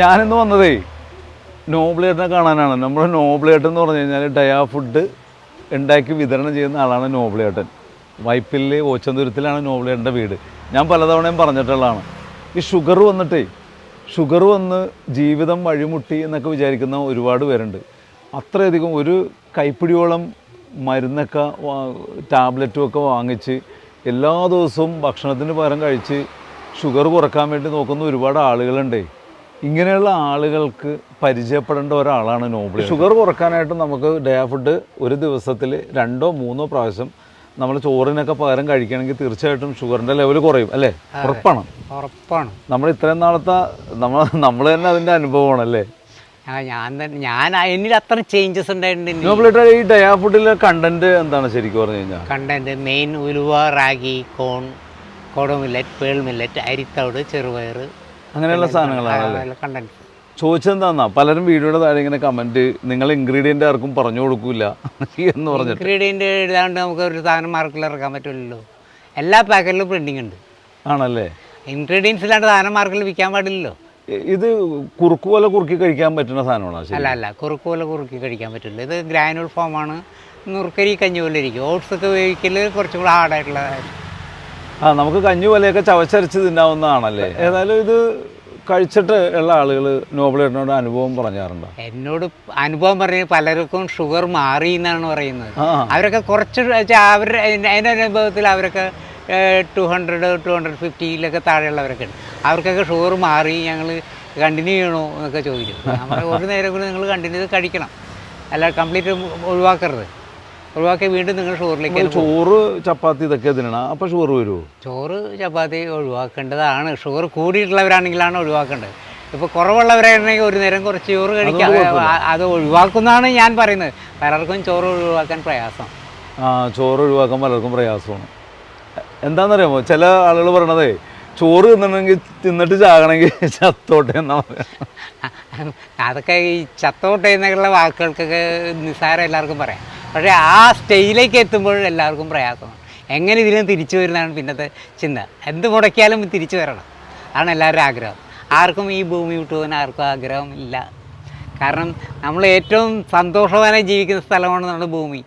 ഞാനിന്ന് വന്നതേ നോബിളേട്ടനെ കാണാനാണ്. നമ്മുടെ നോബിളേട്ടൻ എന്ന് പറഞ്ഞു കഴിഞ്ഞാൽ ഡയാ ഫുഡ് ഉണ്ടാക്കി വിതരണം ചെയ്യുന്ന ആളാണ് നോബിളേട്ടൻ. വൈപ്പിൽ ഓച്ചന്തുരത്തിലാണ് നോബിളേട്ടൻ്റെ വീട്. ഞാൻ പലതവണയും പറഞ്ഞിട്ടുള്ളതാണ്. ഈ ഷുഗർ വന്ന് ജീവിതം വഴിമുട്ടി എന്നൊക്കെ വിചാരിക്കുന്ന ഒരുപാട് പേരുണ്ട്. അത്രയധികം ഒരു കൈപ്പിടിയോളം മരുന്നൊക്കെ ടാബ്ലറ്റും ഒക്കെ വാങ്ങിച്ച് എല്ലാ ദിവസവും ഭക്ഷണത്തിന് പകരം കഴിച്ച് ഷുഗർ കുറക്കാൻ വേണ്ടി നോക്കുന്ന ഒരുപാട് ആളുകളുണ്ട്. ഇങ്ങനെയുള്ള ആളുകൾക്ക് പരിചയപ്പെടേണ്ട ഒരാളാണ് നോബിൾ. ഷുഗർ കുറക്കാനായിട്ട് നമുക്ക് ഡേ ഫുഡ് ഒരു ദിവസത്തിൽ 2-3 പ്രാവശ്യം നമ്മൾ ചോറിനൊക്കെ പകരം കഴിക്കുകയാണെങ്കിൽ തീർച്ചയായിട്ടും ഷുഗറിൻ്റെ ലെവൽ കുറയും അല്ലേ? ഉറപ്പാണ്. നമ്മൾ ഇത്രയും നാളത്തെ നമ്മൾ തന്നെ അതിൻ്റെ അനുഭവമാണല്ലേ? ഞാൻ എന്നിൽ അത്ര ചേഞ്ചസ് ഉണ്ടായിട്ടുണ്ട്. ഈ ഡയാ ഫുഡിലെ കണ്ടന്റ് എന്താണ് ശരിക്കും പറഞ്ഞു കഴിഞ്ഞാൽ? കണ്ടന്റ് മെയിൻ ഉലുവ, റാഗി, കോടോ മില്ലറ്റ്, പേൾ മില്ലറ്റ്, അരിത്തവിട്, ചെറുപയർ, അങ്ങനെയുള്ള സാധനങ്ങളാണ് കണ്ടന്റ്. ചോദിച്ചെന്താന്നാ പലരും വീഡിയോയുടെ താഴെ ഇങ്ങനെ കമന്റ്, നിങ്ങൾ ഇൻഗ്രീഡിയന്റ് ആർക്കും പറഞ്ഞു കൊടുക്കൂല എന്ന് പറഞ്ഞു. ഇൻഗ്രീഡിയന്റ് എഴുതാണ്ട് നമുക്ക് ഒരു സാധനം മാർക്കിൽ ഇറക്കാൻ പറ്റില്ലല്ലോ. എല്ലാ പാക്കറ്റിലും പ്രിന്റിംഗ് ഉണ്ട്. ആണല്ലേ? ഇൻഗ്രീഡിയൻസ് ഇല്ലാണ്ട് സാധനം മാർക്കിൽ വിൽക്കാൻ പാടില്ലല്ലോ. ഇത് കുറുക്ക് പോലെ കുറുക്കി കഴിക്കാൻ പറ്റുന്ന സാധനമാണോ? അല്ല, കുറുക്ക് പോലെ കുറുക്കി കഴിക്കാൻ പറ്റില്ല. ഇത് ഗ്രാനുവൽ ഫോമാണ്. നുറുക്കരി കഞ്ഞി പോലെ ഇരിക്കും. ഓട്സ് ഒക്കെ ഉപയോഗിക്കൽ കുറച്ചും കൂടെ ഹാർഡായിട്ടുള്ള. നമുക്ക് കഞ്ഞി പോലെയൊക്കെ ചവച്ചരച്ച് തിന്നാവുന്നതാണല്ലേ? ഏതായാലും ഇത് കഴിച്ചിട്ട് ഉള്ള ആളുകൾ നോബിളേട്ടനോട് അനുഭവം പറഞ്ഞാറുണ്ടോ? എന്നോട് അനുഭവം പറഞ്ഞ് പലർക്കും ഷുഗർ മാറി എന്നാണ് പറയുന്നത്. അവരൊക്കെ കുറച്ച് അവരുടെ അതിൻ്റെ അനുഭവത്തിൽ അവരൊക്കെ 200-250 താഴെയുള്ളവരൊക്കെ ഉണ്ട്. അവർക്കൊക്കെ ഷുഗർ മാറി, ഞങ്ങൾ കണ്ടിന്യൂ ചെയ്യണോ എന്നൊക്കെ ചോദിക്കും. നമ്മൾ ഒരു നേരം കൂടി നിങ്ങൾ കണ്ടിന്യൂ ചെയ്ത് കഴിക്കണം, അല്ല കംപ്ലീറ്റ് ഒഴിവാക്കരുത്. ഒഴിവാക്കി വീണ്ടും നിങ്ങൾ ഷുഗറിലേക്ക്. ചോറ് ചപ്പാത്തി ഇതൊക്കെ തിന്നണം, അപ്പോൾ ഷുഗർ വരുമോ? ചോറ് ചപ്പാത്തി ഒഴിവാക്കേണ്ടതാണ്. ഷുഗർ കൂടിയിട്ടുള്ളവരാണെങ്കിലാണ് ഒഴിവാക്കേണ്ടത്. ഇപ്പോൾ കുറവുള്ളവരാണെങ്കിൽ ഒരു നേരം കുറച്ച് ചോറ് കഴിക്കാം, അത് ഒഴിവാക്കുന്നതാണ് ഞാൻ പറയുന്നത്. പലർക്കും ചോറ് ഒഴിവാക്കാൻ പ്രയാസം. ചോറ് ഒഴിവാക്കാൻ പലർക്കും പ്രയാസമാണ്. എന്താണെന്നറിയാമോ, ചില ആളുകൾ പറയണതേ ചോറ് തിന്നിട്ട് ചാകണമെങ്കിൽ ചത്തോട്ടെ എന്നാ പറയാം. അതൊക്കെ ഈ ചത്തോട്ടെ എന്നുള്ള വാക്കുകൾക്കൊക്കെ നിസ്സാരം എല്ലാവർക്കും പറയാം. പക്ഷേ ആ സ്റ്റേജിലേക്ക് എത്തുമ്പോൾ എല്ലാവർക്കും പ്രയാസമാണ്. എങ്ങനെ ഇതിലും തിരിച്ചു വരുന്നതാണ് പിന്നത്തെ ചിന്ത. എന്ത് മുടക്കിയാലും തിരിച്ചു വരണം, അതാണ് എല്ലാവരും ആഗ്രഹം. ആർക്കും ഈ ഭൂമി വിട്ടു പോകാൻ ആർക്കും ആഗ്രഹം ഇല്ല. കാരണം നമ്മൾ ഏറ്റവും സന്തോഷവാനായി ജീവിക്കുന്ന സ്ഥലമാണ് നമ്മുടെ ഭൂമി.